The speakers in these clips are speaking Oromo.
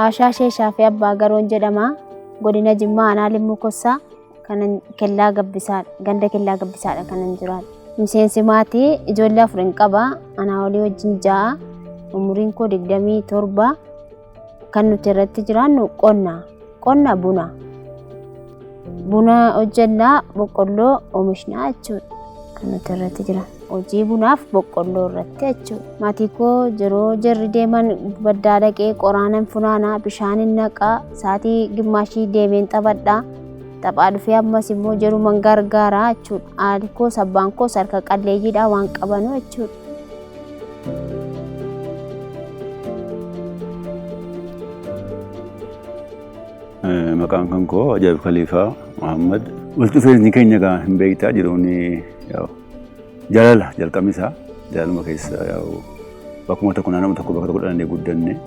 Ashashee Shaafii Abbaa Garoon jedhama. Godina Jimmaa Aanaa Limmuu Kossaa kanan Kellaa Gabbisaa ganda Kellaa Gabbisaadha kanan jiraadha. Miseensi maatii ijoollee 4 qaba. Anaa olii wajjin 6. Umuriin koo 27. Kan nuti irratti jiraannu qonna buna hojjannaa boqqolloo oomishnaa jechuudha. Kan nuti irratti jiran hojii bunaaf boqqolloo irratti jechuudha. Maatii koo yeroo jarri deeman baddaa dhaqee qoraanan funaanaa bishaanin naqaa saatii gimmaashii deemeen taphadhaa. Taphaa dhufee ammas immoo jaruman gargaaraa jechuudha. Haadhi koo abbaan koo harka qalleeyyiidhaa waan qabanu jechuudha. Maqaan kan koo Ajaa'ib Khaliifaa Muhammad. Walitti dhufeenyi keenya gaa hin beektaa jiruuni jaalala jalqabnisaa jaalaluma keessa bakkuma tokko naannoo tokko bakka tokko dhalannee guddanne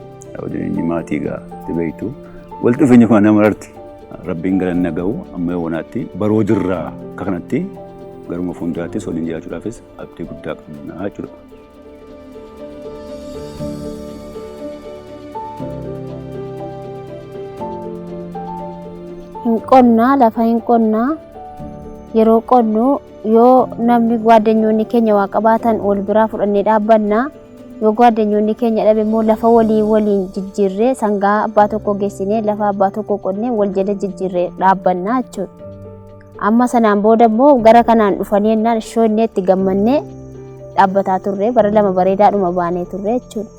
jireenyi maatii gaa itti beektu. Walitti dhufeenyi kun nama marti rabbiin galanna ga'u amma wanaatti baroo jirraa akka kanatti garuma fuulduraattis waliin jiraachuudhaafis abdii guddaa qabna jechuudha. Qonna lafa hin qonna yeroo qonnu yoo namni gwaaddanyoonni keenya waa qabaatan wal biraa fudhannee dhaabbanna yoo gwaaddanyoonni keenya dhabe immoo lafa waliin jijjiirree sangaa abbaa tokko geessinee lafa abbaa tokko qonnee wal jala jijjiirree dhaabbanna jechuudha. Amma sanaan booda immoo gara kanaan dhufanii ennaan shoonnee itti gammannee dhaabbataa turre bara 2 bareedaadhuma baanee turre jechuudha.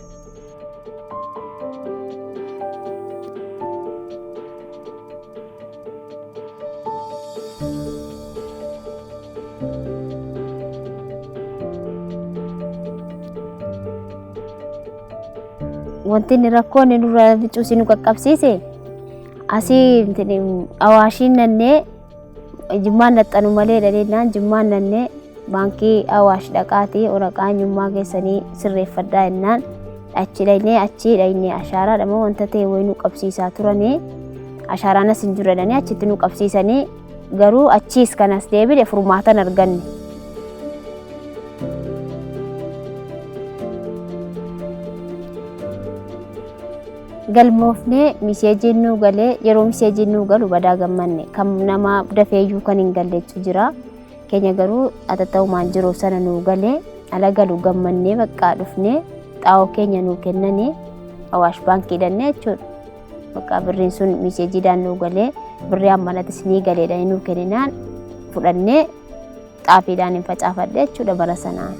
Wanti inni rakkoon inni dura bicuusi nu qaqqabsiise asii awaashiin nannee Jimmaan naxxanu malee dhaleennaan Jimmaan nannee baankii awaash dhaqaatii waraqaa eenyummaa keessanii sirreeffadhaa jennaan achi dhaynee ashaaraadha moo wanta ta'e wayii nu qabsiisaa turanii ashaaraanas hin jiradhanii achitti nu qabsiisanii garuu achiis kanas deebine furmaatan arganne. Galmoofnee miseejiin nu galee yeroo miseejiin nu galu badaa gammanne kan nama dafeeyyuu kan hin galleechu jira. Keenya garuu atatta'umaan jiru sana nu galee ala galu gammannee baqqaa dhufnee xaa'oo keenya nu kennanii awaash baankii dhannee jechuudha. Baqqaa birriin sun miseejiidhaan nu galee birrii ammanatis ni galeedha nu kenninaan fudhannee xaafiidhaan hin facaafadhe jechuudha bara sanaan.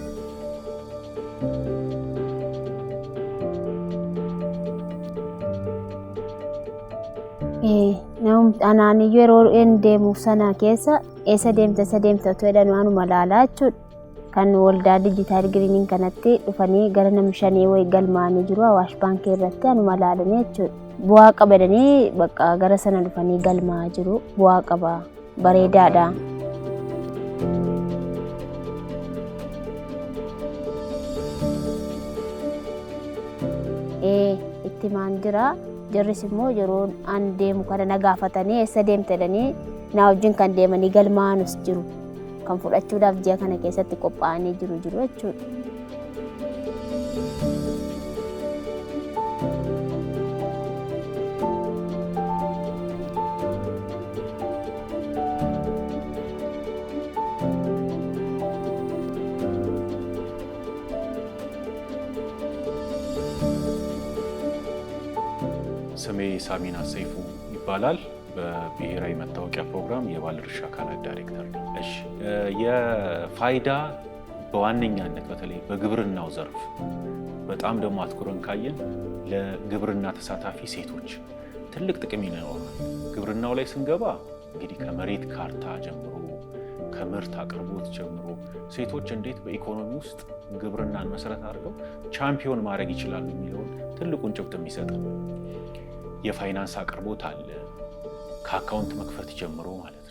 Anaan yeroo deemu sana keessa eessa deemta otoo jedhan waanuma laalaa jechuudha. Kan waldaa dijitaal giriiniin kanatti dhufanii gara nama 5 wayii galmaa'anii jiru awaash baankii irratti anuma laalanii jechuudha. Bu'aa qabadanii bakka gara sana dhufanii galmaa'aa jiru. Bu'aa qaba bareedaadha. Itti maan jira. Jarris immoo yeroo an deemu kana na gaafatanii eessa deemta jedhanii na wajjin kan deemanii galmaa'anus jiru. Kan fudhachuudhaaf ji'a kana keessatti qophaa'anii jiru jechuudha. ስሜ ሳሚና ሰይፉ ይባላል። በብሔራዊ መታወቂያ ፕሮግራም የባለድርሻ አካላት ዳይሬክተር ነኝ። እሺ የፋይዳ በዋነኛነት በተለይ በግብርናው ዘርፍ በጣም ደግሞ አትኩረን ካየን ለግብርና ተሳታፊ ሴቶች ትልቅ ጥቅም ይኖረዋል። ግብርናው ላይ ስንገባ እንግዲህ ከመሬት ካርታ ጀምሮ ከምርት አቅርቦት ጀምሮ ሴቶች እንዴት በኢኮኖሚ ውስጥ ግብርናን መሰረት አድርገው ቻምፒዮን ማድረግ ይችላሉ የሚለውን ትልቁን ጭብጥ የሚሰጠው የፋይናንስ አቅርቦት አለ ከአካውንት መክፈት ጀምሮ ማለት